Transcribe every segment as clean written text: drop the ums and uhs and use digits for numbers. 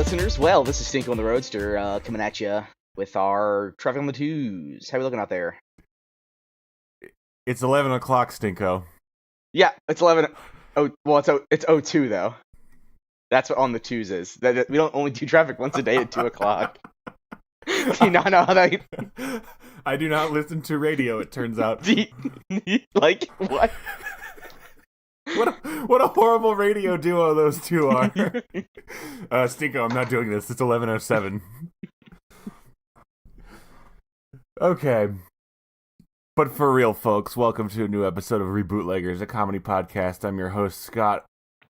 listeners. Well, this is Stinko on the Roadster coming at you with our Traffic on the Twos. How are we looking out there? It's 11 o'clock, Stinko. Yeah, it's 11. Oh, well, it's 02 though. That's what on the twos is. We don't only do traffic once a day at 2 o'clock. Do you not know how that? I do not listen to radio. It turns out. Like what? What a horrible radio duo those two are. Stinko, I'm not doing this. It's 11:07. Okay. But for real, folks, welcome to a new episode of Rebootleggers, a comedy podcast. I'm your host, Scott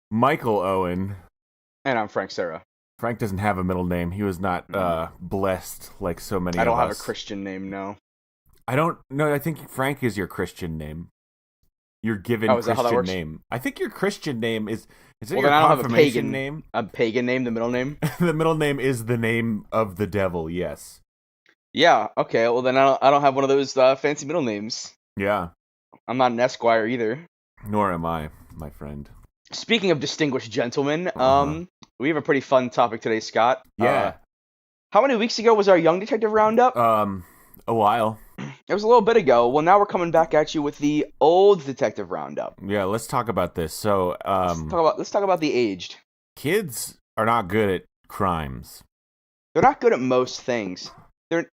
Michael Owen. And I'm Frank Serra. Frank doesn't have a middle name. He was not blessed like so many of us. I don't have a Christian name, no. I think Frank is your Christian name. Your given Christian name. I think your Christian name is it your confirmation name? A pagan name, the middle name? The middle name is the name of the devil, yes. Yeah, okay, well then I don't have one of those fancy middle names. Yeah. I'm not an Esquire either. Nor am I, my friend. Speaking of distinguished gentlemen, we have a pretty fun topic today, Scott. Yeah. How many weeks ago was our Young Detective Roundup? A while. It was a little bit ago. Well, now we're coming back at you with the Old Detective Roundup. Yeah, let's talk about this. So, let's talk about the aged. Kids are not good at crimes. They're not good at most things.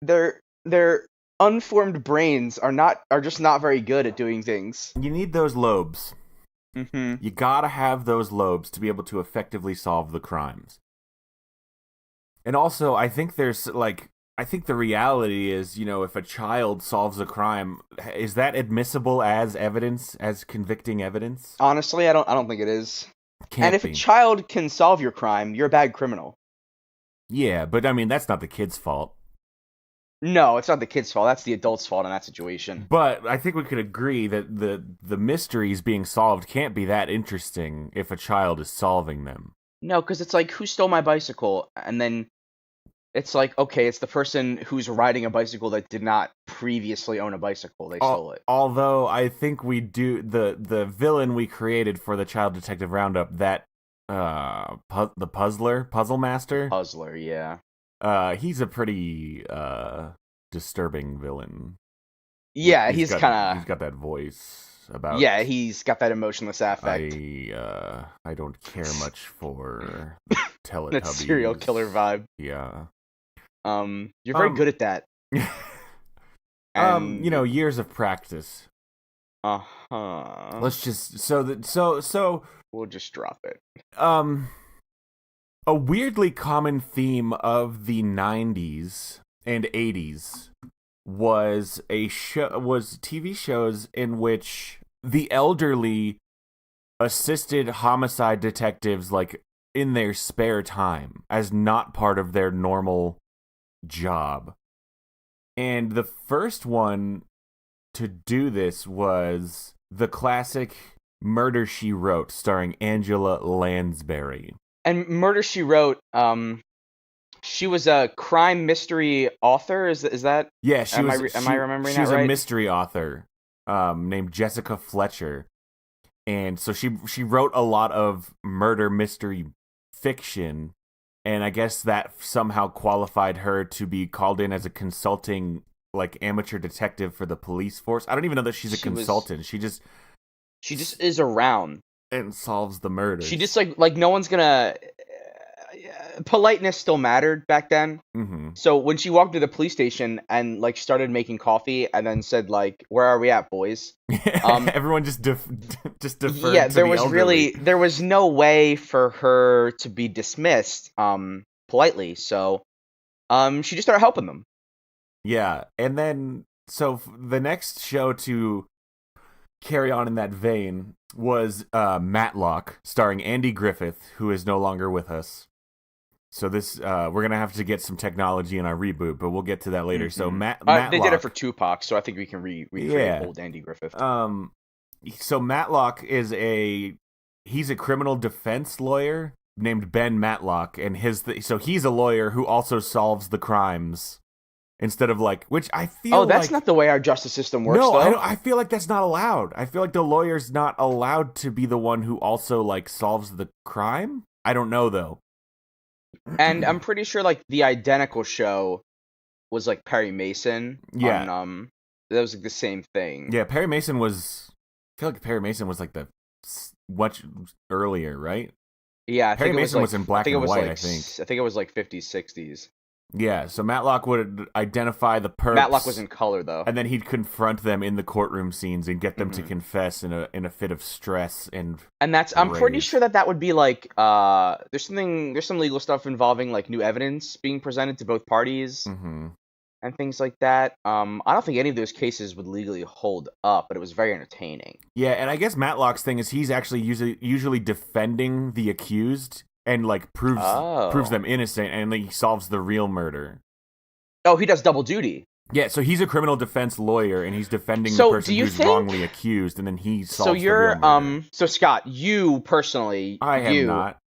Their unformed brains are just not very good at doing things. You need those lobes. Mm-hmm. You gotta have those lobes to be able to effectively solve the crimes. And also, I think the reality is, if a child solves a crime, is that admissible as evidence, as convicting evidence? Honestly, I don't think it is. Can't if be. A child can solve your crime, you're a bad criminal. Yeah, but I mean, that's not the kid's fault. No, it's not the kid's fault. That's the adult's fault in that situation. But I think we could agree that the mysteries being solved can't be that interesting if a child is solving them. No, because it's like, who stole my bicycle? And then it's like, okay, it's the person who's riding a bicycle that did not previously own a bicycle. They stole it. Although I think we do the villain we created for the Child Detective Roundup, that the puzzle master. Puzzler, yeah. He's a pretty disturbing villain. Yeah, he's got that voice about. Yeah, he's got that emotionless affect. I don't care much for the Teletubbies. That serial killer vibe. Yeah. You're very good at that. Years of practice. Let's just so we'll just drop it. A weirdly common theme of the 90s and 80s was TV shows in which the elderly assisted homicide detectives like in their spare time as not part of their normal job. And the first one to do this was the classic Murder, She Wrote, starring Angela Lansbury. And Murder, She Wrote, she was a crime mystery author. Is that? Yeah, am I remembering that right? She was a mystery author named Jessica Fletcher, and so she wrote a lot of murder mystery fiction, and I guess that somehow qualified her to be called in as a consulting, like, amateur detective for the police force. I don't even know that she's a consultant. She just is around and solves the murders. She just like no one's gonna. Politeness still mattered back then. Mm-hmm. So when she walked to the police station and like started making coffee and then said like, "Where are we at, boys?" Everyone just deferred. Yeah, to there the was elderly. there was no way for her to be dismissed politely. So she just started helping them. Yeah, and then so the next show to carry on in that vein was Matlock, starring Andy Griffith, who is no longer with us. So this we're gonna have to get some technology in our reboot, but we'll get to that later. Mm-hmm. So Matlock, they did it for Tupac, so I think we can recreate old Andy Griffith. So Matlock he's a criminal defense lawyer named Ben Matlock, and so he's a lawyer who also solves the crimes. Instead of like, which I feel that's not the way our justice system works, no, though. I feel like that's not allowed. I feel like the lawyer's not allowed to be the one who also, like, solves the crime? I don't know, though. And I'm pretty sure like the identical show was like Perry Mason Yeah. on that was like the same thing. Yeah, Perry Mason was. I feel like Perry Mason was like the much earlier, right? Yeah, I Perry think it was Mason like was in black I think it and was white, like I think. I think it was like 50s, 60s. Yeah, so Matlock would identify the perps. Matlock was in color though. And then he'd confront them in the courtroom scenes and get them to Mhm. confess in a fit of stress and And I'm pretty rage. sure that would be like there's some legal stuff involving like new evidence being presented to both parties Mm-hmm. and things like that. I don't think any of those cases would legally hold up, but it was very entertaining. Yeah, and I guess Matlock's thing is he's actually usually defending the accused and like proves them innocent, and like, he solves the real murder. Oh, he does double duty. Yeah, so he's a criminal defense lawyer and he's defending the So, person do you who's think- wrongly accused, and then he solves So the you're real murder. so Scott, you personally, I have you not.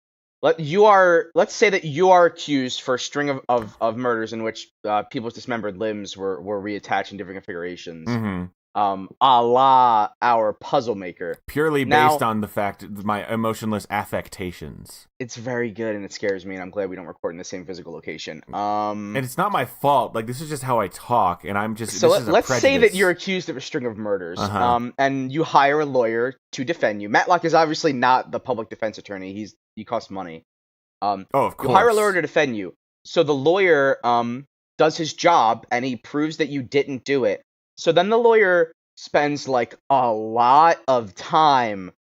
let's say that you are accused for a string of murders in which people's dismembered limbs were reattached in different configurations. Mm-hmm. A la our puzzle maker. Purely Now- based on the fact my emotionless affectations. It's very good and it scares me, and I'm glad we don't record in the same physical location. And it's not my fault. Like, this is just how I talk, and I'm just. So this is a let's say that prejudice. you're accused of a string of murders, Uh-huh. and you hire a lawyer to defend you. Matlock is obviously not the public defense attorney. He costs money. Oh, of course. You hire a lawyer to defend you. So the lawyer does his job and he proves that you didn't do it. So then the lawyer spends like a lot of time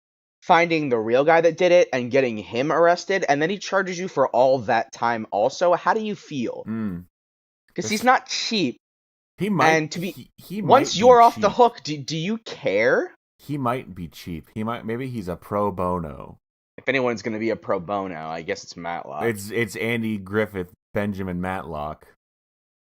finding the real guy that did it and getting him arrested, and then he charges you for all that time also. How do you feel? Mm. Because he's not cheap. He might. And to be he once might you're be off the cheap. hook, do you care? He might be cheap. He might. Maybe he's a pro bono. If anyone's gonna be a pro bono, I guess it's Matlock. It's Andy Griffith, Benjamin Matlock.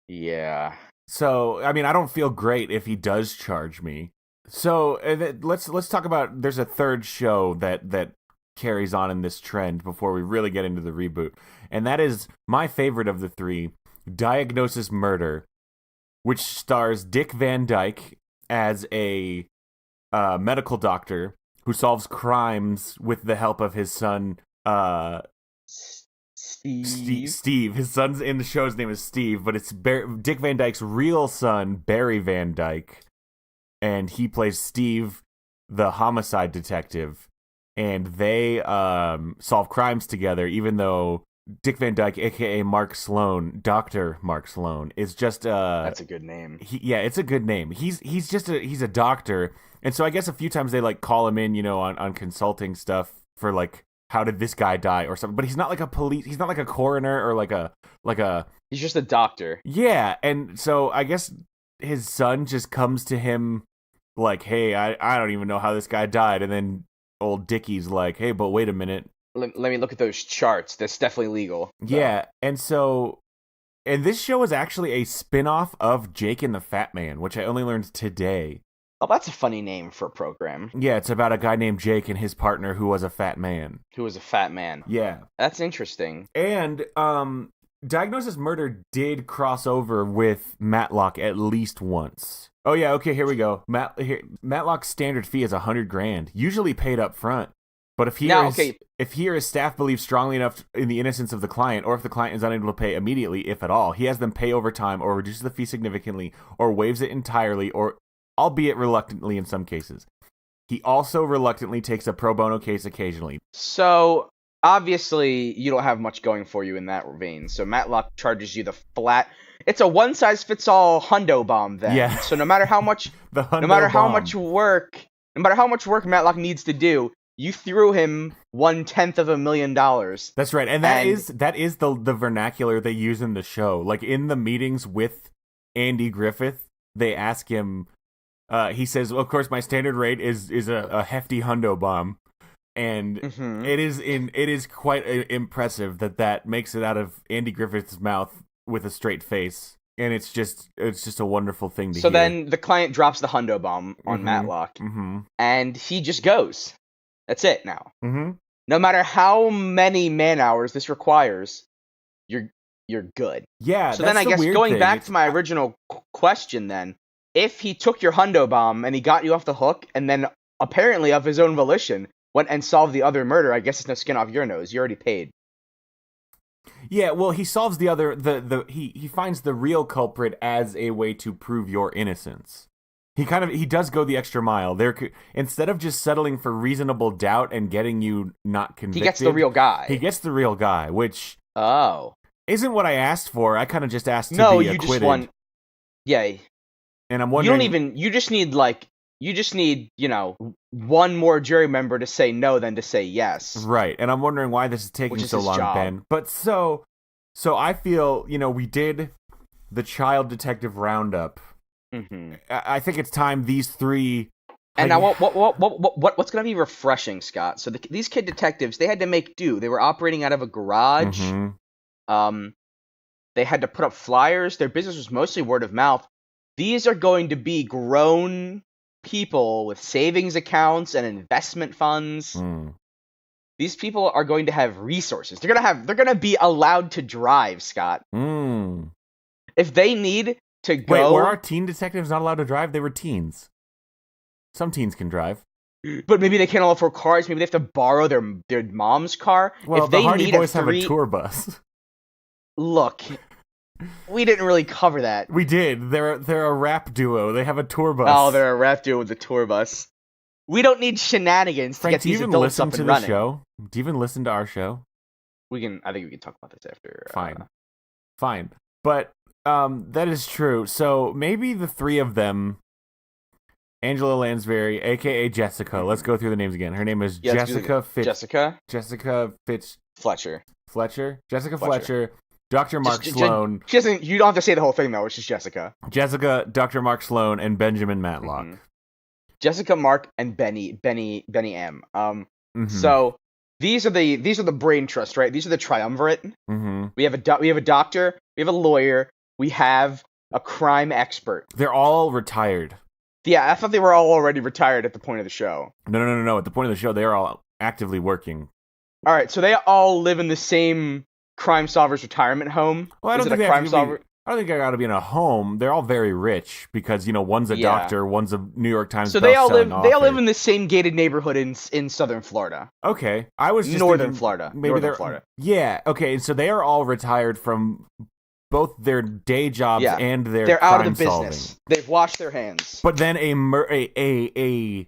Yeah. So I mean, I don't feel great if he does charge me. So let's talk about. There's a third show that carries on in this trend before we really get into the reboot, and that is my favorite of the three, Diagnosis Murder, which stars Dick Van Dyke as a medical doctor who solves crimes with the help of his son, Steve. His son's in the show's name is Steve, but it's Dick Van Dyke's real son, Barry Van Dyke, and he plays Steve, the homicide detective, and they solve crimes together, even though Dick Van Dyke, aka Mark Sloan, Dr. Mark Sloan, is just That's a good name. it's a good name. He's a doctor, and so I guess a few times they like call him in, on consulting stuff for like how did this guy die or something. But he's not like he's not like a coroner or like a He's just a doctor. yeah. And so I guess his son just comes to him like, hey, I don't even know how this guy died, and then old Dickie's like, hey, but wait a minute. Let me look at those charts. That's definitely legal. So. Yeah, and this show is actually a spin-off of Jake and the Fat Man, which I only learned today. Oh, that's a funny name for a program. Yeah, it's about a guy named Jake and his partner who was a fat man. Who was a fat man. Yeah. That's interesting. And Diagnosis Murder did cross over with Matlock at least once. Oh yeah, okay, here we go. Matlock's standard fee is $100,000, usually paid up front. But if he or his staff believes strongly enough in the innocence of the client, or if the client is unable to pay immediately, if at all, he has them pay over time or reduces the fee significantly or waives it entirely, or albeit reluctantly in some cases. He also reluctantly takes a pro bono case occasionally. So, obviously, you don't have much going for you in that vein. So Matlock charges you the flat... It's a one-size-fits-all hundo bomb then. Yeah. So no matter how much... No matter how much work Matlock needs to do, you threw him $1/10,000,000. That's right, and that is the vernacular they use in the show. Like in the meetings with Andy Griffith, they ask him. He says, well, "Of course, my standard rate is a hefty hundo bomb," and it is quite impressive that makes it out of Andy Griffith's mouth with a straight face, and it's just a wonderful thing to hear. So then the client drops the hundo bomb on Matlock, and he just goes. That's it now. No matter how many man hours this requires, you're good. Yeah. So then I guess going back to my original question then, if he took your hundo bomb and he got you off the hook and then apparently of his own volition went and solved the other murder, I guess it's no skin off your nose. You already paid. Yeah, well, he solves he finds the real culprit as a way to prove your innocence. He does go the extra mile. Instead of just settling for reasonable doubt and getting you not He convicted, gets the real guy. He gets the real guy, which isn't what I asked for. I kind of just asked to be acquitted. No, you just want. Yeah. And I'm wondering. You just need one more jury member to say no than to say yes. Right, and I'm wondering why this is taking so long, job. Ben. But so I feel we did the child detective roundup. Mm-hmm. I think it's time these three. And now what's going to be refreshing, Scott? So these kid detectives, they had to make do. They were operating out of a garage. Mm-hmm. They had to put up flyers. Their business was mostly word of mouth. These are going to be grown people with savings accounts and investment funds. These people are going to have resources. They're going to be allowed to drive, Scott. If they need to go. Wait, were our teen detectives not allowed to drive? They were teens. Some teens can drive. But maybe they can't all afford cars. Maybe they have to borrow their mom's car. Well, if they the Hardy need Boys have a tour bus. Look, we didn't really cover that. We did. They're a rap duo. They have a tour bus. Oh, they're a rap duo with a tour bus. We don't need shenanigans to get these adults up and running. Do you even listen to the show? Do you even listen to our show? I think we can talk about this after. Fine. But that is true. So maybe the three of them, Angela Lansbury, a.k.a. Jessica. Let's go through the names again. Her name is Jessica Fletcher. Jessica Fletcher. Dr. Mark Sloan. You don't have to say the whole thing, though. It's just Jessica. Jessica, Dr. Mark Sloan, and Benjamin Matlock. Mm-hmm. Jessica, Mark, and Benny M. So these are the brain trust, right? These are the triumvirate. Mm-hmm. We have a doctor, we have a lawyer, we have a crime expert. They're all retired. Yeah, I thought they were all already retired at the point of the show. No. At the point of the show, they are all actively working. All right, so they all live in the same crime solvers retirement home. Well, I don't think I got to be in a home. They're all very rich because one's a doctor, one's a New York Times. So they all live in the same gated neighborhood in southern Florida. Okay, I was just northern Florida. Florida. Yeah. Okay, so they are all retired from both their day jobs and their. They're crime out of the business. Solving. They've washed their hands. But then a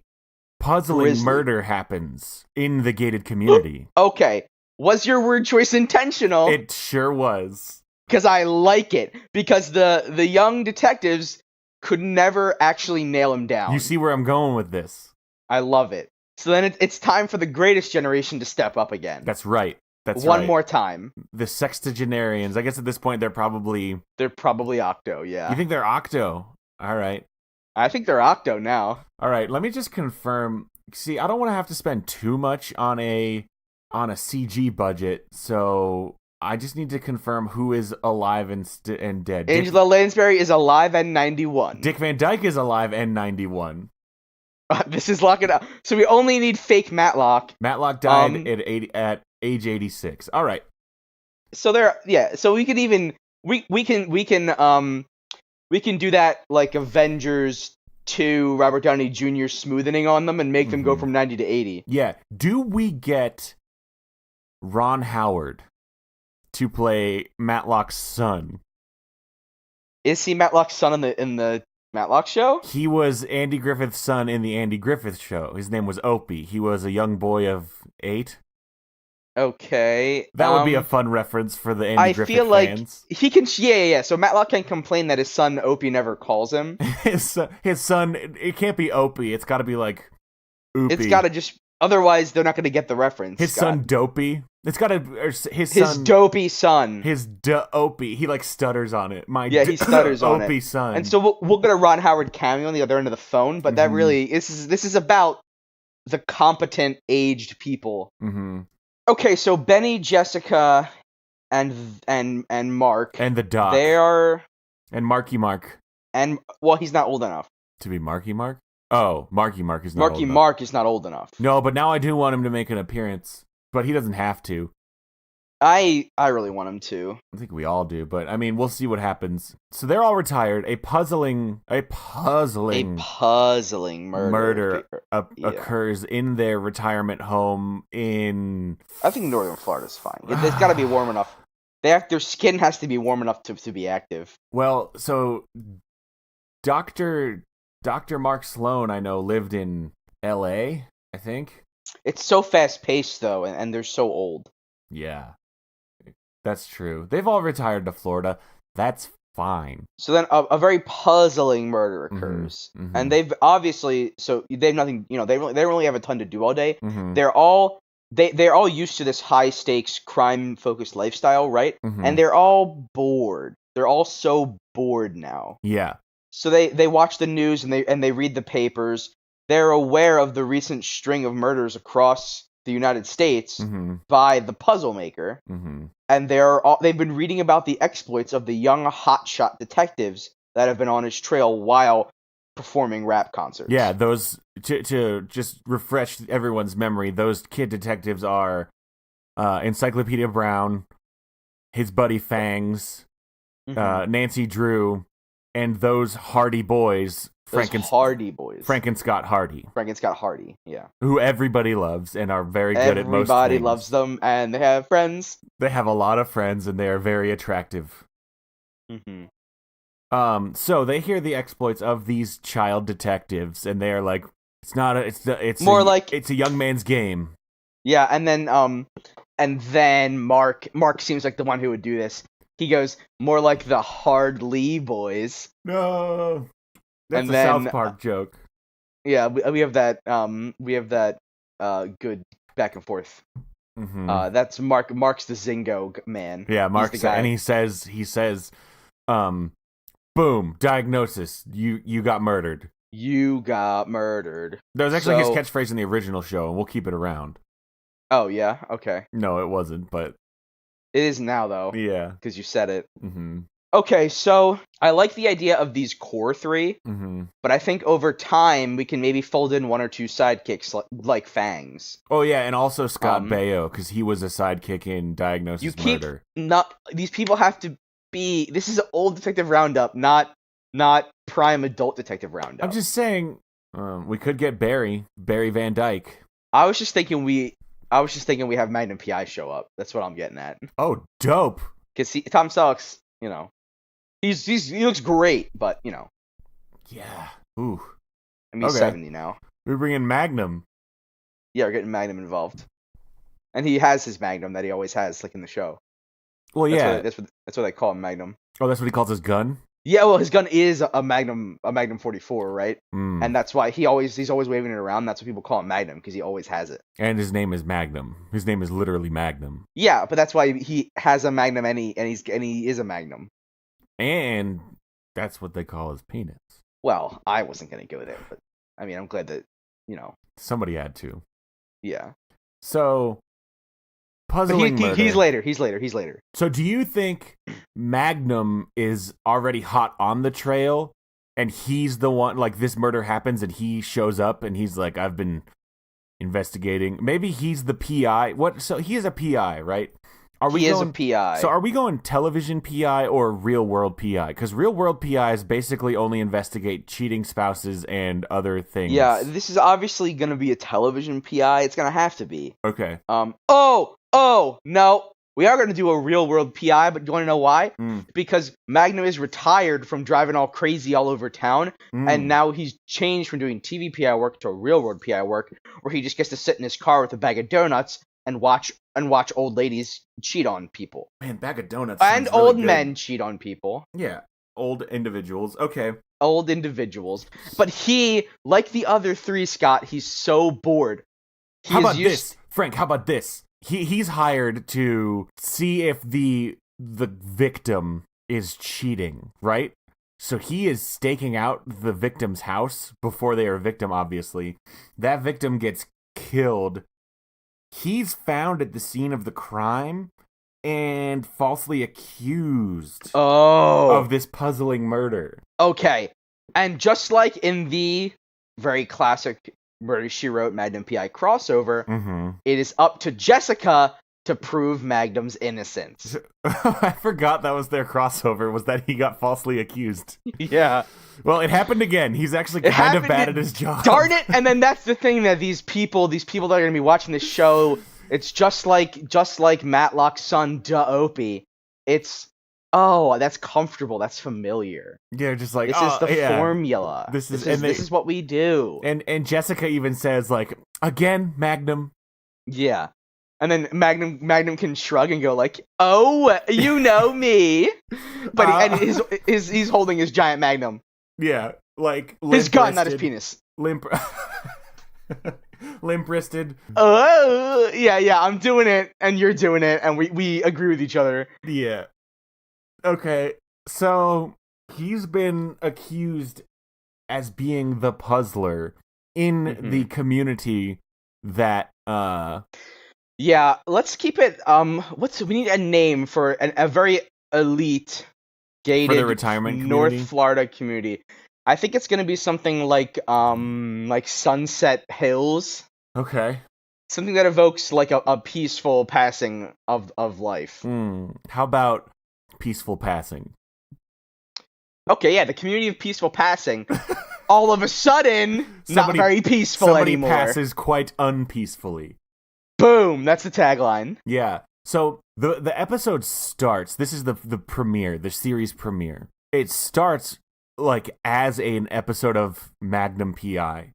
puzzling murder happens in the gated community. Okay, was your word choice intentional? It sure was. Because I like it. Because the young detectives could never actually nail him down. You see where I'm going with this. I love it. So then it's time for the greatest generation to step up again. That's right. One more time. The sextagenarians. I guess at this point they're probably Octo, yeah. You think they're Octo? All right. I think they're Octo now. All right, let me just confirm. See, I don't want to have to spend too much on a CG budget, so I just need to confirm who is alive and dead. Angela Lansbury is alive and 91. Dick Van Dyke is alive and 91. This is locking up. So we only need fake Matlock. Matlock died at age 86. All right. So so we could even we can do that like Avengers 2 Robert Downey Jr. smoothing on them and make them go from 90 to 80. Yeah. Do we get Ron Howard to play Matlock's son? Is he Matlock's son in the Matlock show? He was Andy Griffith's son in the Andy Griffith show. His name was Opie. He was a young boy of 8. Okay. That would be a fun reference for the Andy Griffith fans. I feel like he can... Yeah. So Matlock can complain that his son Opie never calls him. His son... It can't be Opie. It's got to be like Oopie. It's got to just... Otherwise, they're not going to get the reference. His son Dopey. It's got to... His dopey son. His Opie. He like stutters on it. He stutters on it. Opie son. And so we'll get a Ron Howard cameo on the other end of the phone, but that really... This is about the competent, aged people. Mm-hmm. Okay, so Benny, Jessica, and Mark, and the Doc. They are and Marky Mark. And he's not old enough to be Marky Mark. Oh, Marky Mark is not. Marky Mark is not old enough. No, but now I do want him to make an appearance, but he doesn't have to. I really want him to. I think we all do, but I mean, we'll see what happens. So they're all retired. A puzzling murder occurs in their retirement home in... I think northern Florida's fine. It's got to be warm enough. their skin has to be warm enough to be active. Well, so Dr. Mark Sloan, I know, lived in L.A., I think. It's so fast-paced, though, and they're so old. Yeah, that's true. They've all retired to Florida. That's fine. So then a very puzzling murder occurs. Mm-hmm. And they've obviously... So they've nothing... You know, they don't really have a ton to do all day. Mm-hmm. They're all used to this high-stakes, crime-focused lifestyle, right? Mm-hmm. And they're all bored. They're all so bored now. Yeah. So they watch the news and they read the papers. They're aware of the recent string of murders across the United States Mm-hmm. by the puzzle maker, Mm-hmm. and they've been reading about the exploits of the young hotshot detectives that have been on his trail while performing rap concerts. Yeah, those to just refresh everyone's memory. Those kid detectives are Encyclopedia Brown, his buddy Fangs, Nancy Drew, and those Hardy boys. Hardy boys. Frank and Scott Hardy. Yeah. Who everybody loves and are very good at most things. Everybody loves them, and they have friends. They have a lot of friends, and they are very attractive. Mm-hmm. So they hear the exploits of these child detectives, and they are like, it's a young man's game. Yeah, and then Mark seems like the one who would do this. He goes, more like the Hardly boys. No. That's and a then, South Park joke. Yeah, we have that good back and forth. Mm-hmm. That's Mark's the Zingo man. Yeah, Mark's the guy. And he says, boom, diagnosis, you got murdered. You got murdered. That was actually his catchphrase in the original show, and we'll keep it around. Oh, yeah? Okay. No, it wasn't, but... It is now, though. Yeah. Because you said it. Mm-hmm. Okay, so I like the idea of these core three, but I think over time we can maybe fold in one or two sidekicks like Fangs. Oh yeah, and also Scott Baio, because he was a sidekick in Diagnosis Murder. These people have to be. This is old Detective Roundup, not prime adult Detective Roundup. I'm just saying, we could get Barry Van Dyke. I was just thinking we have Magnum PI show up. That's what I'm getting at. Oh, dope! Because Tom Selleck's, you know. He looks great, but you know. Yeah. Ooh. I mean, he's 70 now. We're bringing Magnum. Yeah, we're getting Magnum involved, and he has his Magnum that he always has, like in the show. Well, that's what they call him, Magnum. Oh, that's what he calls his gun. Yeah, well, his gun is a Magnum 44, right? Mm. And that's why he's always waving it around. That's what people call him Magnum, because he always has it. And his name is Magnum. His name is literally Magnum. Yeah, but that's why he has a Magnum, and he is a Magnum. And that's what they call his penis. Well, I wasn't going to go there, but I mean, I'm glad that, you know. Somebody had to. Yeah. So, puzzling murder. He's later. So do you think Magnum is already hot on the trail, and he's the one, like, this murder happens, and he shows up, and he's like, I've been investigating. Maybe he's the PI. So he is a PI, right? He is a PI. So are we going television PI or real world PI? Because real world PIs basically only investigate cheating spouses and other things. Yeah, this is obviously going to be a television PI. It's going to have to be. Okay. No. We are going to do a real world PI, but you want to know why? Because Magnum is retired from driving all crazy all over town, and now he's changed from doing TV PI work to real world PI work, where he just gets to sit in his car with a bag of donuts and watch old ladies cheat on people. Man, bag of donuts. And old men cheat on people. Yeah, old individuals. Okay. Old individuals. But he, like the other three, Scott, he's so bored. How about this, Frank? How about this? He's hired to see if the victim is cheating, right? So he is staking out the victim's house before they are a victim, obviously. That victim gets killed. He's found at the scene of the crime and falsely accused of this puzzling murder. Okay. And just like in the very classic Murder, She Wrote Magnum PI crossover, it is up to Jessica to prove Magnum's innocence. I forgot that was their crossover, was that he got falsely accused. Yeah. Well, it happened again. He's actually kind of bad at his job. Darn it! And then that's the thing, that these people that are going to be watching this show, it's just like Matlock's son, Da Opie. it's oh, that's comfortable. That's familiar. Yeah, just like, This is the yeah, formula. This is what we do. And Jessica even says like, again, Magnum. Yeah. And then Magnum can shrug and go like, "Oh, you know me," but he's holding his giant Magnum. Yeah, like his gun, not his penis. Limp-wristed. Oh, yeah, I'm doing it, and you're doing it, and we agree with each other. Yeah. Okay, so he's been accused as being the puzzler in the community that Yeah, let's keep it. We need a name for a very elite, gated for the retirement North community? Florida community. I think it's gonna be something like Sunset Hills. Okay. Something that evokes like a peaceful passing of life. How about peaceful passing? Okay, yeah, the community of peaceful passing. All of a sudden, not very peaceful anymore. Somebody passes quite unpeacefully. Boom! That's the tagline. Yeah. So the episode starts. This is the premiere, the series premiere. It starts like as an episode of Magnum PI.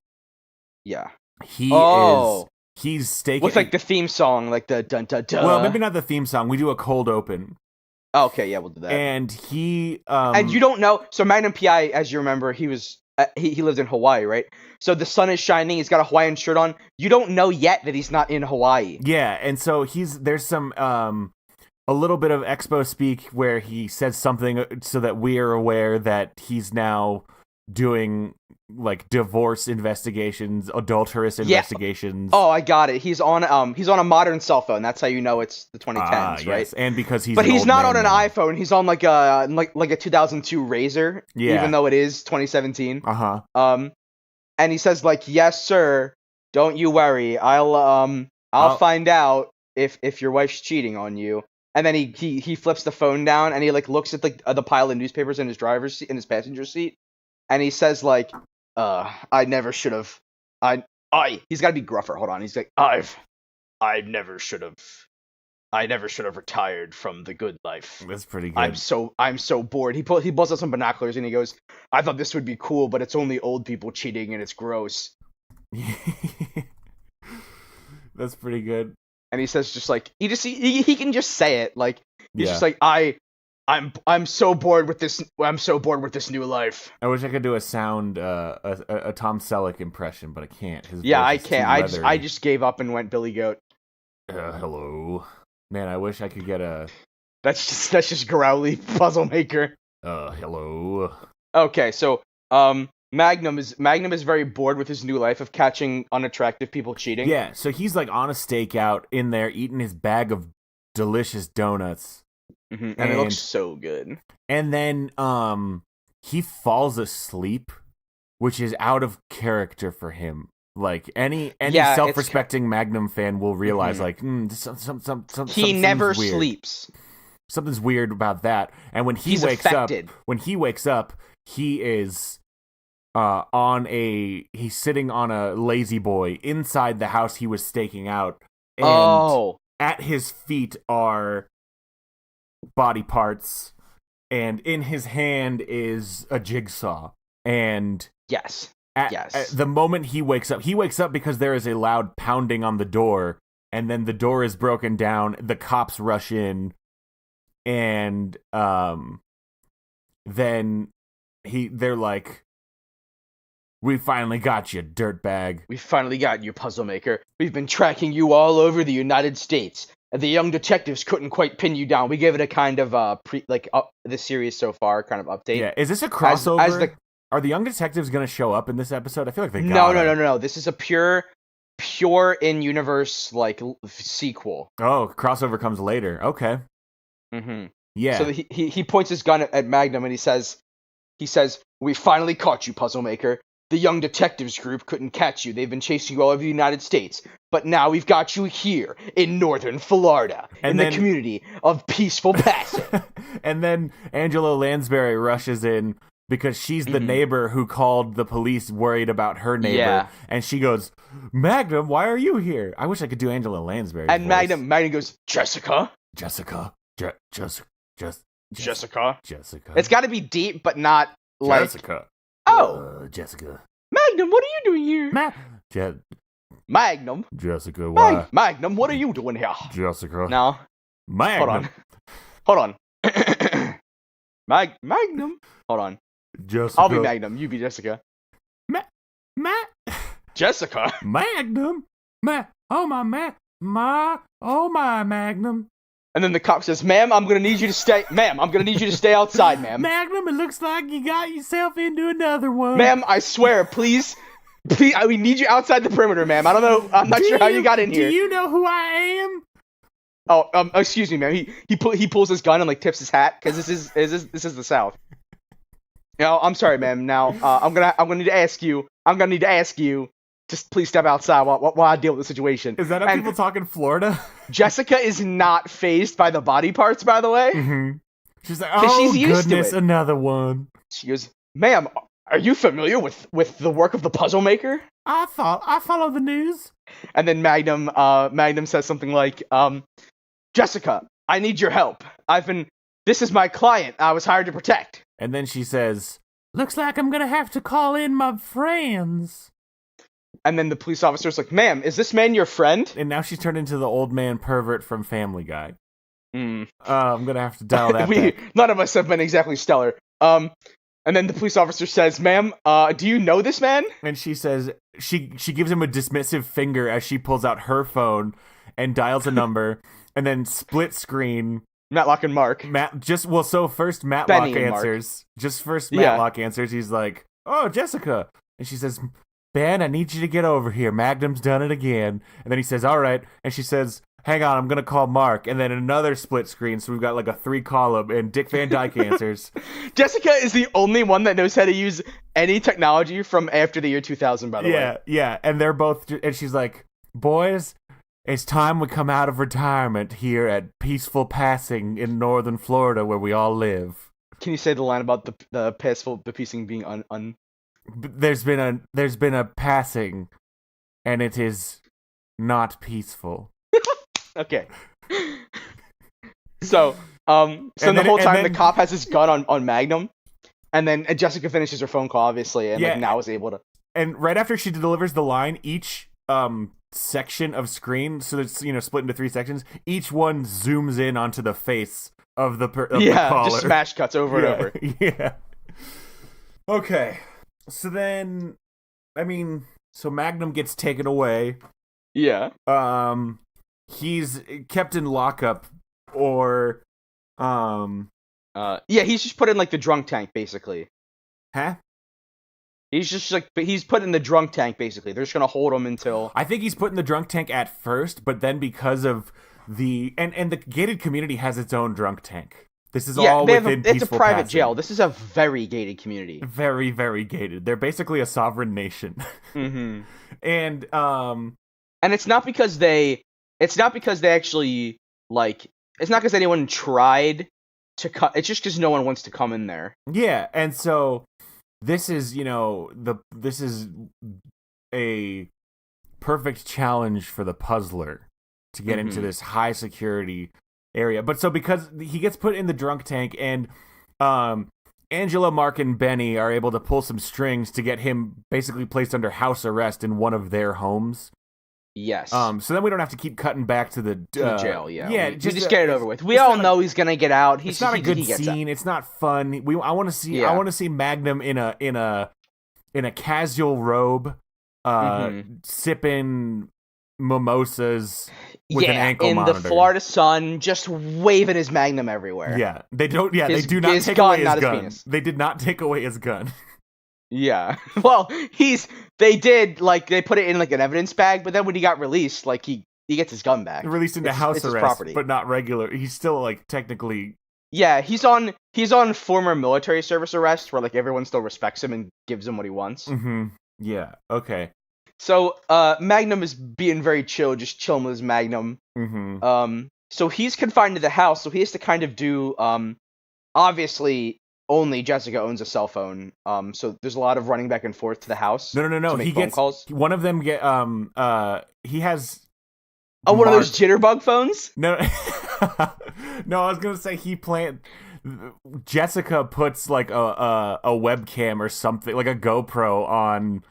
Yeah. He's staking with like the theme song, like the dun dun dun. Well, maybe not the theme song. We do a cold open. Okay, yeah, we'll do that. And he and you don't know. So Magnum PI, as you remember, he was he lives in Hawaii, right? So the sun is shining. He's got a Hawaiian shirt on. You don't know yet that he's not in Hawaii. Yeah, and so there's some a little bit of expo speak where he says something so that we are aware that he's now doing like divorce investigations, adulterous investigations. Oh, I got it. He's on a modern cell phone. That's how you know it's the 2010s, right? Yes. And because he's not on an iPhone. He's on like a 2002 Razor, even though it is 2017. And he says like, "Yes, sir. Don't you worry. I'll find out if your wife's cheating on you." And then he flips the phone down and he like looks at the pile of newspapers in his driver's seat, in his passenger seat. And he says like, I never should have. He's got to be gruffer. Hold on. He's like, I never should have retired from the good life. That's pretty good. I'm so bored. He pulls out some binoculars and he goes, I thought this would be cool, but it's only old people cheating and it's gross. That's pretty good. And he says just like, he can just say it. Like, he's just like, I'm so bored with this. I'm so bored with this new life. I wish I could do a sound, a Tom Selleck impression, but I can't. I can't. I just gave up and went Billy Goat. Hello, man. I wish I could get a. That's just growly puzzle maker. Hello. Okay, so Magnum is very bored with his new life of catching unattractive people cheating. Yeah, so he's like on a stakeout in there eating his bag of delicious donuts. And it looks so good. And then he falls asleep, which is out of character for him. Like any self-respecting Magnum fan will realize like he never sleeps. Something's weird about that. And when he wakes up, he is he's sitting on a lazy boy inside the house he was staking out. And at his feet are body parts, and in his hand is a jigsaw. And at the moment he wakes up because there is a loud pounding on the door, and then the door is broken down. The cops rush in, and then they're like, "We finally got you, dirtbag. We finally got you, puzzle maker. We've been tracking you all over the United States. The young detectives couldn't quite pin you down. We gave it a kind of the series so far kind of update." Yeah, is this a crossover? Are the young detectives going to show up in this episode? I feel like they got No. This is a pure in-universe like sequel. Oh, crossover comes later. Okay. Mm-hmm. Yeah. So he points his gun at Magnum and he says, "We finally caught you, puzzle maker. The young detectives group couldn't catch you. They've been chasing you all over the United States. But now we've got you here in northern Florida, the community of peaceful passing." And then Angela Lansbury rushes in because she's the neighbor who called the police worried about her neighbor. Yeah. And she goes, "Magnum, why are you here?" I wish I could do Angela Lansbury. And voice. Magnum goes, Jessica. Jessica. Jessica. It's got to be deep, but not like Jessica. Oh, Jessica. Magnum, what are you doing here? Magnum. Jessica, why? Magnum, what are you doing here? Jessica. No. Magnum. Hold on. Magnum. Hold on. Jessica. I'll be Magnum. You be Jessica. Jessica. Magnum. Oh my Magnum. And then the cop says, "Ma'am, I'm gonna need you to stay. Ma'am, I'm gonna need you to stay outside, ma'am. Magnum, it looks like you got yourself into another one. Ma'am, I swear, please, we need you outside the perimeter, ma'am. I don't know. I'm not sure how you got in here. Do you know who I am? Oh, excuse me, ma'am. He pulls his gun and like tips his hat because this is the South. I'm sorry, ma'am. Now, I'm gonna need to ask you. Just please step outside while I deal with the situation. Is that how people talk in Florida? Jessica is not phased by the body parts, by the way. Mm-hmm. She's like, oh, she's used goodness, to it. Another one. She goes, "Ma'am, are you familiar with the work of the puzzle maker?" I follow the news. And then Magnum says something like, "Jessica, I need your help. This is my client I was hired to protect." And then she says, "Looks like I'm gonna have to call in my friends." And then the police officer's like, "Ma'am, is this man your friend?" And now she's turned into the old man pervert from Family Guy. I'm gonna have to dial that back. None of us have been exactly stellar. And then the police officer says, "Ma'am, do you know this man?" And she says, she gives him a dismissive finger as she pulls out her phone and dials a number, and then split screen. Matlock and Mark. First Matlock answers. Matlock answers. He's like, "Oh, Jessica." And she says, "Ben, I need you to get over here. Magnum's done it again." And then he says, "All right." And she says, "Hang on, I'm going to call Mark." And then another split screen, so we've got like a 3-column, and Dick Van Dyke answers. Jessica is the only one that knows how to use any technology from after the year 2000, by the way. Yeah. And they're both, and she's like, "Boys, it's time we come out of retirement here at Peaceful Passing in northern Florida where we all live." Can you say the line about the pacing being un... There's been a passing, and it is not peaceful. Okay. So the whole time the cop has his gun on Magnum, and then Jessica finishes her phone call, obviously, and now is able to. And right after she delivers the line, each section of screen, so it's split into 3 sections. Each one zooms in onto the face of the caller. Just smash cuts over and over. Yeah. Okay. So then, so Magnum gets taken away. Yeah. He's kept in lockup, or, he's just put in, like, the drunk tank, basically. Huh? He's put in the drunk tank, basically. They're just gonna hold him until... I think he's put in the drunk tank at first, but then because of the... And the gated community has its own drunk tank. This is all within peaceful It's a private passing. jail. This is a very gated community. Very, very gated. They're basically a sovereign nation. Mm-hmm. And it's not because they actually, like, it's not because anyone tried to cut. It's just because no one wants to come in there. Yeah, and so this is, this is a perfect challenge for the puzzler to get into this high security area. But so because he gets put in the drunk tank, and Angela, Mark, and Benny are able to pull some strings to get him basically placed under house arrest in one of their homes. Yes. So then we don't have to keep cutting back to the jail. Yeah. Just get it over with. We all know he's gonna get out. It's not a good scene. It's not fun. I want to see Magnum in a casual robe, sipping mimosas with an ankle monitor in the Florida sun, just waving his Magnum everywhere. Yeah, they don't. Yeah, they do not take away his gun. They did not take away his gun. Yeah. Well, they did, like, they put it in, like, an evidence bag, but then when he got released, like, he gets his gun back. Released into house arrest, but not regular. He's still, like, technically... Yeah, he's on former military service arrest, where, like, everyone still respects him and gives him what he wants. Mm-hmm. Yeah, okay. So, Magnum is being very chill, just chilling with his Magnum. Mm-hmm. So he's confined to the house, so he has to kind of do, obviously... Only Jessica owns a cell phone, so there's a lot of running back and forth to the house. No. He gets calls. One of them he has. Oh, one of those jitterbug phones? No, No, I was gonna say Jessica puts like a webcam or something, like a GoPro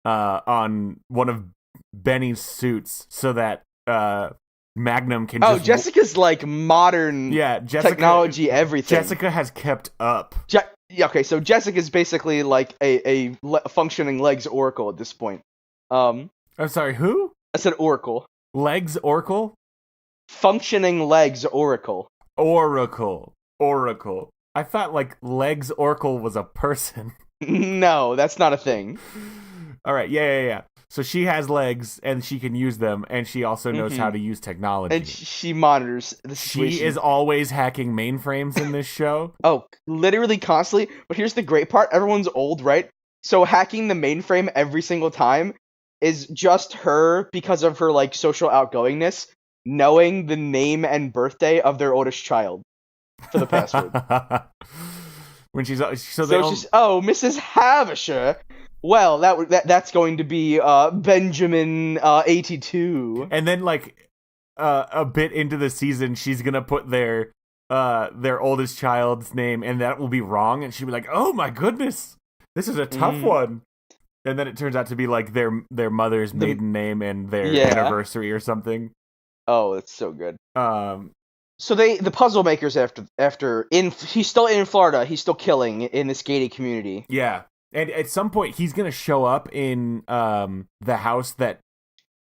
on one of Benny's suits so that Magnum can just Jessica's like modern technology everything. Jessica has kept up. Okay, so Jessica's basically like a functioning legs oracle at this point. I'm sorry, who? I said oracle. Legs oracle? Functioning legs oracle. Oracle. I thought like legs oracle was a person. No, that's not a thing. All right, yeah. So she has legs, and she can use them, and she also knows how to use technology. And she monitors the situation. She is always hacking mainframes in this show. Oh, literally constantly. But here's the great part. Everyone's old, right? So hacking the mainframe every single time is just her, because of her like social outgoingness, knowing the name and birthday of their oldest child for the password. When she's Mrs. Havisham. Well, that's going to be Benjamin 82. And then like a bit into the season, she's gonna put their oldest child's name, and that will be wrong, and she'll be like, "Oh my goodness, this is a tough one." And then it turns out to be like their mother's maiden name and their anniversary or something. Oh, that's so good. So the puzzle makers he's still in Florida, he's still killing in this gated community. Yeah. And at some point, he's going to show up in the house that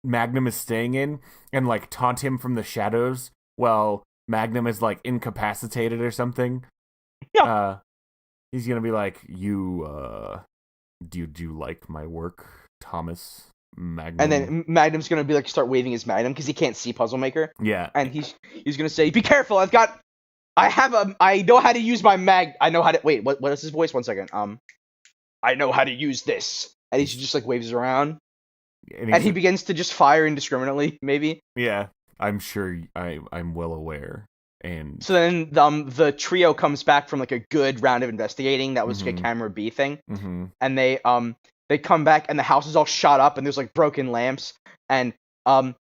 Magnum is staying in and, like, taunt him from the shadows while Magnum is, like, incapacitated or something. Yeah. He's going to be like, do you like my work, Thomas Magnum? And then Magnum's going to be like, start waving his Magnum because he can't see Puzzle Maker. Yeah. And he's going to say, be careful, I know how to use my wait, what is his voice? 1 second. I know how to use this. And he just like waves around. And he begins to just fire indiscriminately, maybe. Yeah, I'm sure I'm well aware. And so then the trio comes back from like a good round of investigating. That was like a camera B thing. Mm-hmm. And they come back and the house is all shot up and there's like broken lamps. And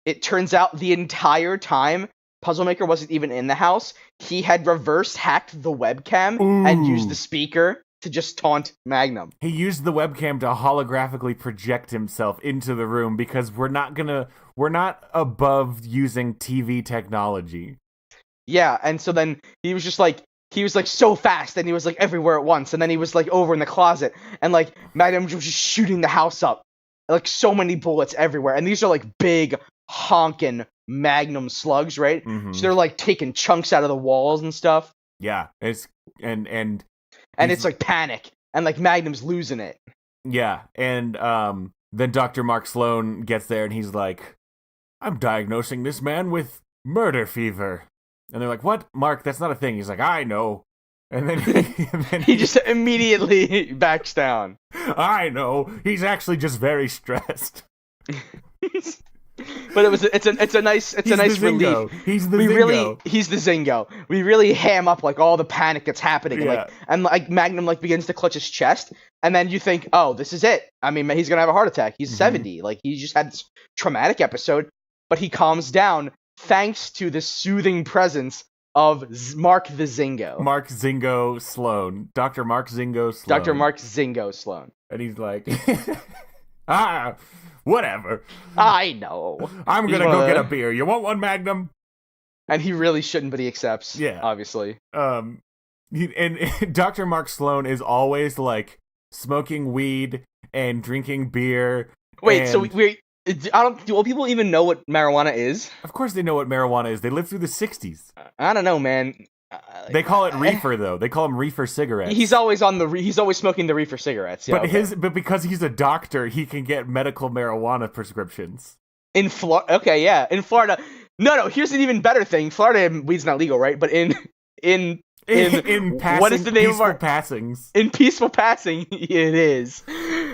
it turns out the entire time Puzzle Maker wasn't even in the house. He had reverse hacked the webcam and used the speaker to just taunt Magnum. He used the webcam to holographically project himself into the room because we're not above using TV technology. Yeah, and so then he was so fast and he was like everywhere at once, and then he was like over in the closet and like Magnum was just shooting the house up. Like so many bullets everywhere, and these are like big honking Magnum slugs, right? Mm-hmm. So they're like taking chunks out of the walls and stuff. Yeah, it's and it's like panic, and like Magnum's losing it. Yeah, and then Dr. Mark Sloan gets there, and he's like, "I'm diagnosing this man with murder fever," and they're like, "What, Mark? That's not a thing." He's like, "I know," and then he just immediately backs down. I know. He's actually just very stressed. But it's a nice relief. He's the Zingo. He's the Zingo. We really ham up like all the panic that's happening, yeah. and Magnum like begins to clutch his chest, and then you think, oh, this is it. I mean, he's gonna have a heart attack. He's 70. Like he just had this traumatic episode, but he calms down thanks to the soothing presence of Mark the Zingo. Mark Zingo Sloan. Dr. Mark Zingo Sloan. Dr. Mark Zingo Sloan. And he's like, whatever. I know. I'm gonna go get a beer. You want one, Magnum? And he really shouldn't, but he accepts. Yeah. Obviously. And Dr. Mark Sloan is always like smoking weed and drinking beer. Wait, so do people even know what marijuana is? Of course they know what marijuana is. They lived through the 60s. I don't know, man. They call it reefer, though. They call him reefer cigarettes. He's always he's always smoking the reefer cigarettes. Yeah, but because he's a doctor, he can get medical marijuana prescriptions. In Florida, okay, yeah, in Florida. No, here's an even better thing. Florida, weed's not legal, right? But in passing, what is the name of our passings? In peaceful passing, it is,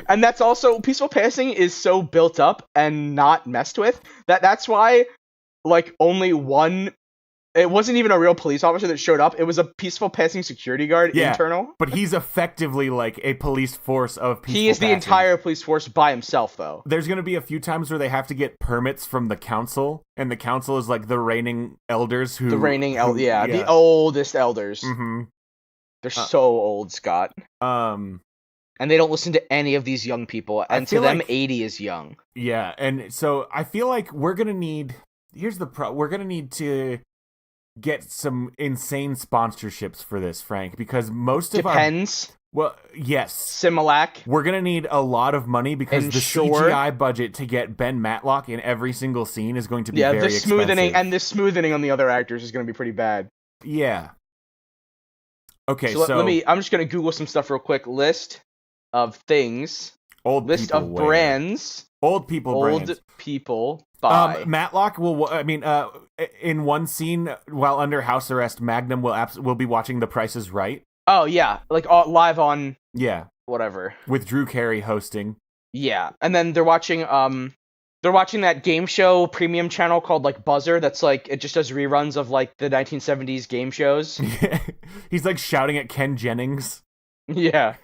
and that's also peaceful passing is so built up and not messed with that's why like only one It wasn't even a real police officer that showed up. It was a peaceful passing security guard internal. But he's effectively like a police force of peaceful He is the passing. entire police force by himself, though. There's going to be a few times where they have to get permits from the council, and the council is like the reigning elders who... the oldest elders. Mm-hmm. They're so old, Scott. And they don't listen to any of these young people, and to them, 80 is young. Yeah, and so I feel like we're going to need... we're going to need to get some insane sponsorships for this, Frank, because most of Depends. Well, yes. Similac. We're going to need a lot of money because the CGI budget to get Ben Matlock in every single scene is going to be very expensive. And the smoothing on the other actors is going to be pretty bad. Yeah. Okay, so I'm just going to Google some stuff real quick. List of things. List of brands. Old people buy. Matlock in one scene while under house arrest, Magnum will be watching The Price is Right. Oh yeah, like live on whatever. With Drew Carey hosting. Yeah, and then they're watching that game show premium channel called like Buzzer. That's like it just does reruns of like the 1970s game shows. He's like shouting at Ken Jennings. Yeah.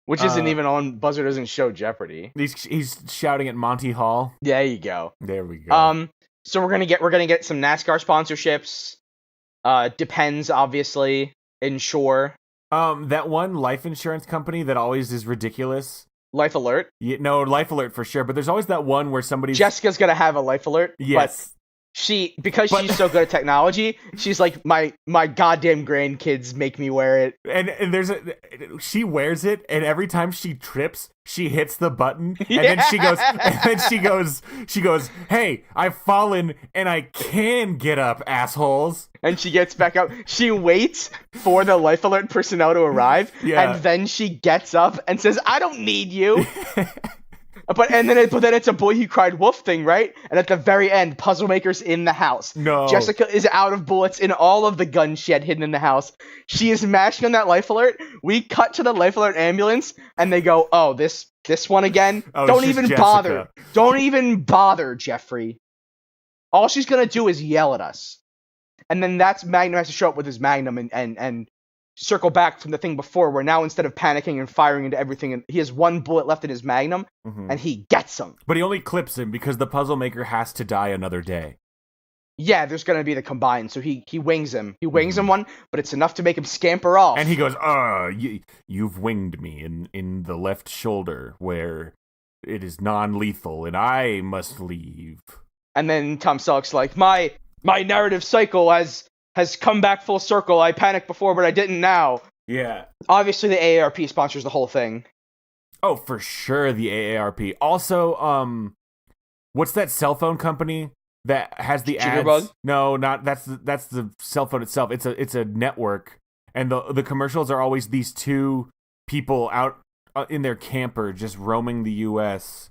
Which isn't even on Buzzer. Doesn't show Jeopardy. He's shouting at Monty Hall. There you go. There we go. So we're gonna get some NASCAR sponsorships. Depends, obviously. Insure. That one life insurance company that always is ridiculous. Life Alert. Yeah, no, Life Alert for sure. But there's always that one where somebody's... Jessica's gonna have a Life Alert. Yes. But she's so good at technology, she's like, my goddamn grandkids make me wear it. And she wears it, and every time she trips, she hits the button, and then she goes, "Hey, I've fallen, and I can get up, assholes." And she gets back up. She waits for the Life Alert personnel to arrive, and then she gets up and says, "I don't need you." But then it's a boy who cried wolf thing, right? And at the very end, Puzzle Maker's in the house. No. Jessica is out of bullets in all of the guns she had hidden in the house. She is mashing on that Life Alert. We cut to the Life Alert ambulance, and they go, "Oh, this one again? Don't even bother. Don't even bother, Jeffrey. All she's gonna do is yell at us." And then that's Magnum has to show up with his Magnum and circle back from the thing before, where now instead of panicking and firing into everything, and he has one bullet left in his Magnum, and he gets him. But he only clips him because the Puzzle Maker has to die another day. Yeah, there's gonna be the combine, so he wings him. He wings him one, but it's enough to make him scamper off. And he goes, you've winged me in the left shoulder, where it is non-lethal, and I must leave. And then Tom Selleck's like, my narrative cycle has come back full circle. I panicked before, but I didn't now. Yeah. Obviously, the AARP sponsors the whole thing. Oh, for sure, the AARP. Also, what's that cell phone company that has the ads? Jitterbug? No, not that's the cell phone itself. It's a network, and the commercials are always these two people out in their camper just roaming the U.S.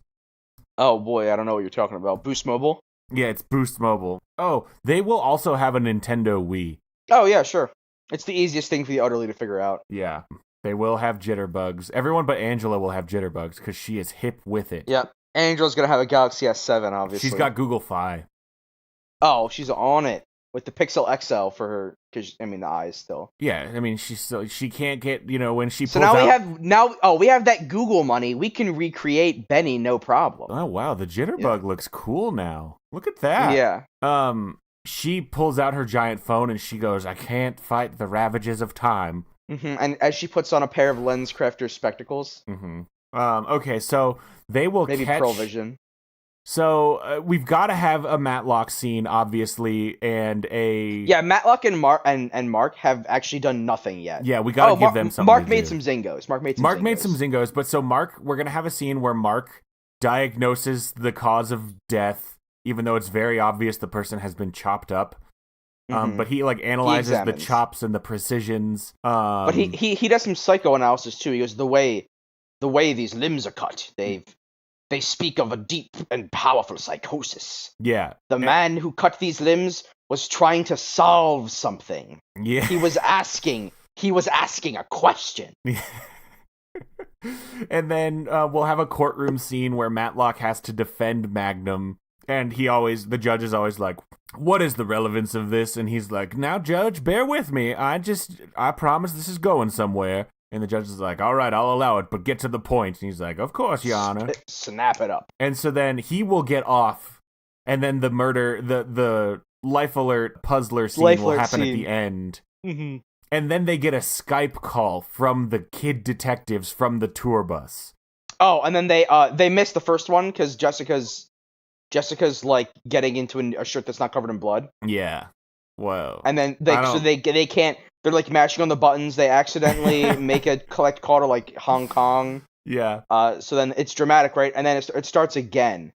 Oh boy, I don't know what you're talking about. Boost Mobile? Yeah, it's Boost Mobile. Oh, they will also have a Nintendo Wii. Oh, yeah, sure. It's the easiest thing for the elderly to figure out. Yeah, they will have jitterbugs. Everyone but Angela will have jitterbugs because she is hip with it. Yeah, Angela's going to have a Galaxy S7, obviously. She's got Google Fi. Oh, she's on it. With the Pixel XL for her, because, the eyes still. Yeah, she can't get, when she pulls So now we have that Google money. We can recreate Benny, no problem. Oh, wow, the jitterbug looks cool now. Look at that. Yeah. She pulls out her giant phone and she goes, "I can't fight the ravages of time." Mm-hmm. And as she puts on a pair of LensCrafters spectacles. Mm-hmm. Okay, so they will maybe catch... Pearl Vision. So we've got to have a Matlock scene, obviously, and a... Yeah, Matlock and Mark have actually done nothing yet. Yeah, we got to give them something Mark to made do. some zingos. Mark made some zingos, but so we're going to have a scene where Mark diagnoses the cause of death, even though it's very obvious the person has been chopped up. But he analyzes the chops and the precisions. But he does some psychoanalysis too. He goes, the way these limbs are cut, they speak of a deep and powerful psychosis. Yeah. The man who cut these limbs was trying to solve something. Yeah. He was asking a question. And then we'll have a courtroom scene where Matlock has to defend Magnum And the judge is always like, what is the relevance of this? And he's like, now, judge, bear with me. I promise this is going somewhere. And the judge is like, all right, I'll allow it, but get to the point. And he's like, of course, Your Honor. Snap it up. And so then he will get off, and then the life alert puzzler scene will happen at the end. Mm-hmm. And then they get a Skype call from the kid detectives from the tour bus. Oh, and then they missed the first one because Jessica's like getting into a shirt that's not covered in blood. Yeah. Whoa. And then they can't. They're like mashing on the buttons. They accidentally make a collect call to like Hong Kong. Yeah. So then it's dramatic, right? And then it starts again.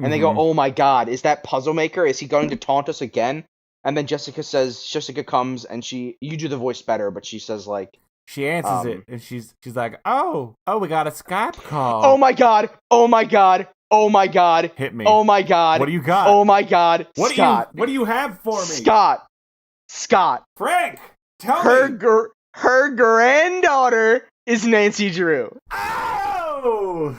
And they go, oh my god, is that Puzzle Maker? Is he going to taunt us again? And then Jessica comes and you do the voice better, but she says like, she answers it, and she's like, oh, we got a Skype call. Oh my god, oh my god, oh my god. Hit me. Oh my god. What do you got? Oh my god. What do you have for me? Scott. Frank, tell me. Her granddaughter is Nancy Drew. Oh!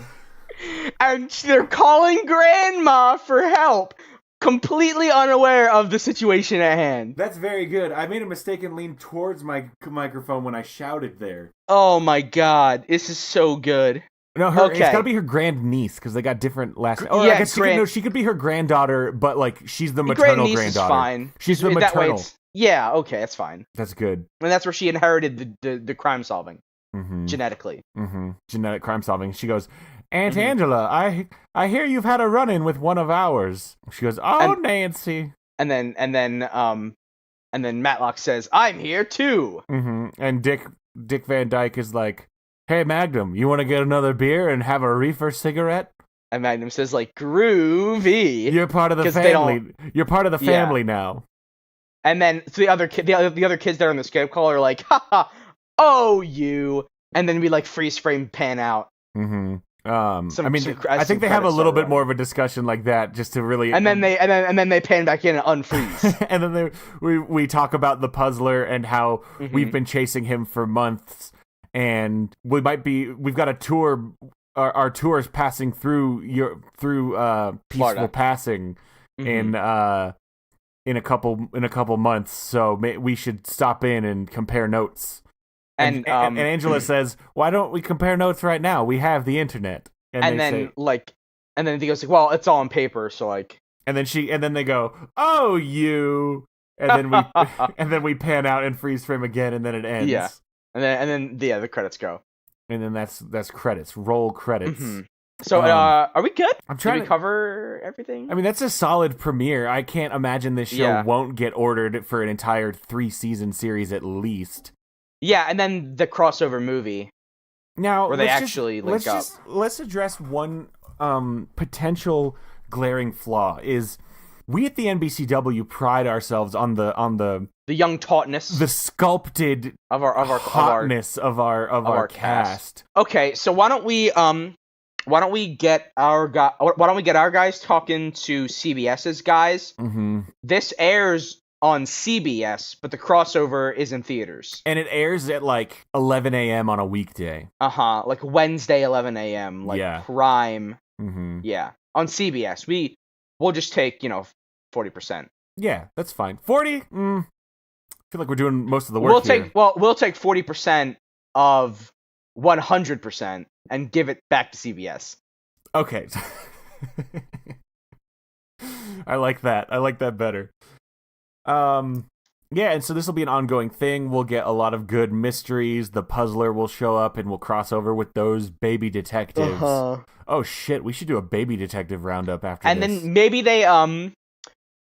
And they're calling Grandma for help, completely unaware of the situation at hand. That's very good. I made a mistake and leaned towards my microphone when I shouted there. Oh my god, this is so good. No, it's gotta be her grandniece because they got different last names. Yeah, I guess she could be her granddaughter, but like she's the maternal granddaughter. Is fine. She's the maternal. That way yeah, okay, that's fine. That's good. And that's where she inherited the crime solving. Mm-hmm. Genetically. Mm-hmm. Genetic crime solving. She goes, Aunt Angela, I hear you've had a run-in with one of ours. She goes, Nancy. And then Matlock says, I'm here too. Mm-hmm. And Dick Van Dyke is like, hey Magnum, you want to get another beer and have a reefer cigarette? And Magnum says like, groovy. You're part of the family. You're part of the family now. And then so the other kids there on the Skype call are like, haha, oh you. And then we like freeze frame pan out. Mm-hmm. I think they have a little bit more of a discussion like that, just to really. And then they pan back in and unfreeze. And then we talk about the puzzler and how we've been chasing him for months, and we've got a tour. Our tour is passing through Peaceful Florida. Passing in a couple months, so we should stop in and compare notes. And Angela says, "Why don't we compare notes right now? We have the internet." And then he goes like, "Well, it's all on paper, so like." And then they go, "Oh, you!" And then we pan out and freeze frame again, and then it ends. Yeah. And then the credits go. And then that's credits. Roll credits. Mm-hmm. So are we good? Did we cover everything? I mean, that's a solid premiere. I can't imagine this show won't get ordered for an entire 3-season series at least. Yeah, and then the crossover movie. Now, where they actually link up. Let's address one potential glaring flaw. Is we at the NBCW pride ourselves on the young tautness, the sculpted of our hotness of our cast. Okay, so why don't we get our guys talking to CBS's guys? Mm-hmm. This airs on CBS, but the crossover is in theaters. And it airs at like 11 a.m. on a weekday. Like Wednesday 11 a.m. like prime. Mm-hmm. Yeah, on CBS. We'll just take 40%. Yeah, that's fine. 40. I feel like we're doing most of the work here. We'll take 40% of 100% and give it back to CBS. Okay. I like that. I like that better. Yeah, and so this will be an ongoing thing. We'll get a lot of good mysteries. The puzzler will show up and we'll cross over with those baby detectives. Oh shit, we should do a baby detective roundup after this. And then maybe they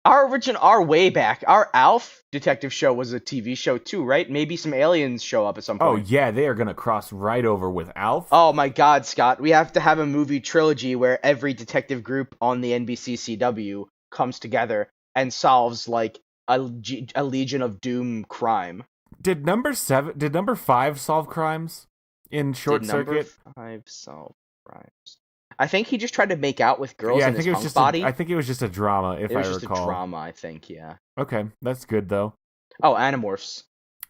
our way back, our Alf detective show was a TV show too, right? Maybe some aliens show up at some point. Oh yeah, they are gonna cross right over with Alf. Oh my god, Scott. We have to have a movie trilogy where every detective group on the NBC-CW comes together and solves like a Legion of Doom crime. Did number 5 solve crimes in Short Circuit? Number 5 solve crimes. I think he just tried to make out with girls in his hunk body. I think it was just a drama, if I recall. It was just a drama, I think, yeah. Okay, that's good, though. Oh, Animorphs.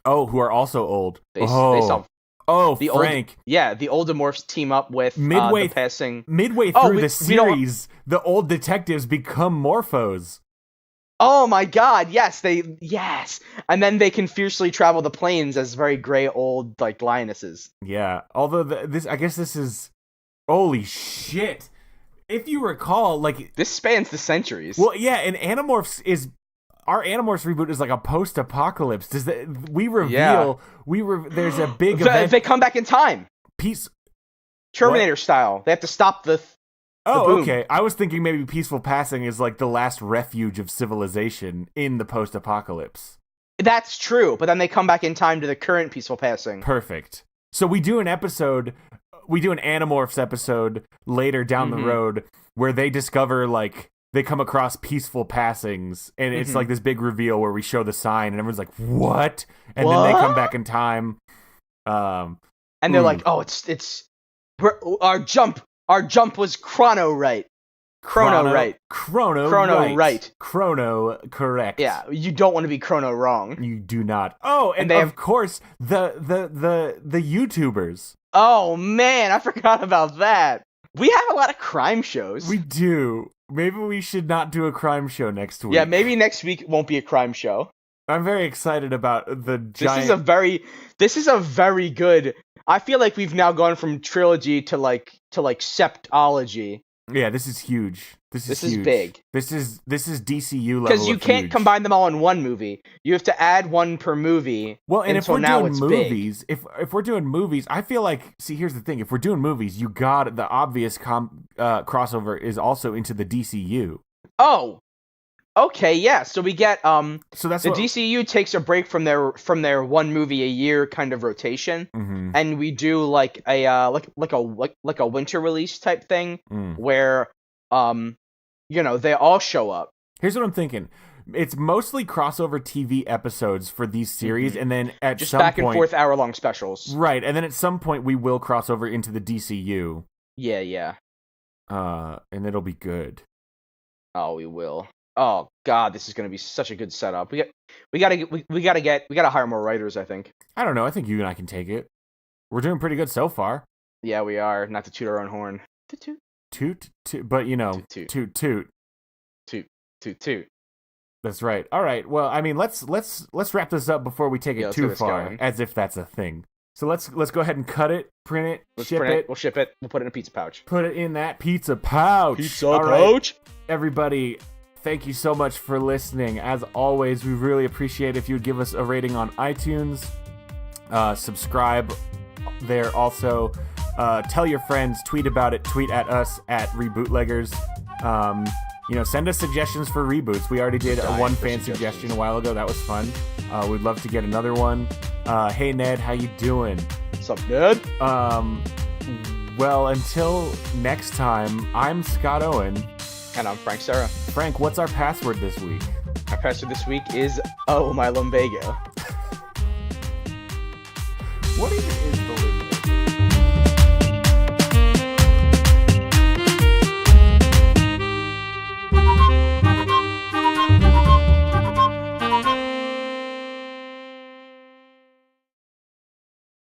Oh, who are also old. They solve Oh, The Frank. the Oldemorphs team up with Midway the passing. Midway through the series, the old detectives become Morphos. Oh my God! Yes, and then they can fiercely travel the plains as very gray old like lionesses. Yeah, although I guess this is holy shit. If you recall, like this spans the centuries. Well, yeah, and our Animorphs reboot is like a post-apocalypse. There's a big event. They come back in time. Terminator what? style. They have to stop the boom. Okay. I was thinking maybe Peaceful Passing is like the last refuge of civilization in the post-apocalypse. That's true, but then they come back in time to the current Peaceful Passing. Perfect. So we do an Animorphs episode later down the road where they discover, like, they come across Peaceful Passings, and it's like this big reveal where we show the sign, and everyone's like, what? And then they come back in time. And they're like, oh, our jump was chrono right. Chrono correct. Yeah, you don't want to be chrono wrong. You do not. Oh, and of course the YouTubers. Oh man, I forgot about that. We have a lot of crime shows. We do. Maybe we should not do a crime show next week. Yeah, maybe next week won't be a crime show. I'm very excited about the giant. This is a very good. I feel like we've now gone from trilogy to septology. Yeah, this is huge. This is big. This is DCU level. Because you can't combine them all in one movie. You have to add one per movie. Well, and if we're doing movies, if we're doing movies, I feel like, see, here's the thing: if we're doing movies, you got the obvious crossover is also into the DCU. Oh, okay, yeah. So we get So that's the DCU takes a break from their one movie a year kind of rotation, and we do like a winter release type thing where they all show up. Here's what I'm thinking. It's mostly crossover TV episodes for these series, and then at just some back point, and forth hour-long specials. Right, and then at some point we will cross over into the DCU. Yeah. And it'll be good. Oh, we will. Oh God, this is gonna be such a good setup. We gotta hire more writers, I think. I don't know. I think you and I can take it. We're doing pretty good so far. Yeah, we are. Not to toot our own horn. Toot, but toot. That's right. All right. Well, I mean, let's wrap this up before we take it too far, as if that's a thing. So let's go ahead and cut it, print it, ship it. We'll ship it. We'll put it in a pizza pouch. Put it in that pizza pouch. Pizza pouch. Everybody, thank you so much for listening. As always, we really appreciate if you would give us a rating on iTunes. Subscribe there also. Tell your friends, tweet about it, tweet at us at Rebootleggers. Send us suggestions for reboots. We already did one fan suggestion a while ago. That was fun. We'd love to get another one. Hey Ned, how you doing? What's up, Ned? Well, until next time, I'm Scott Owen. And I'm Frank Serra. Frank, what's our password this week? Our password this week is my lumbago. What even is the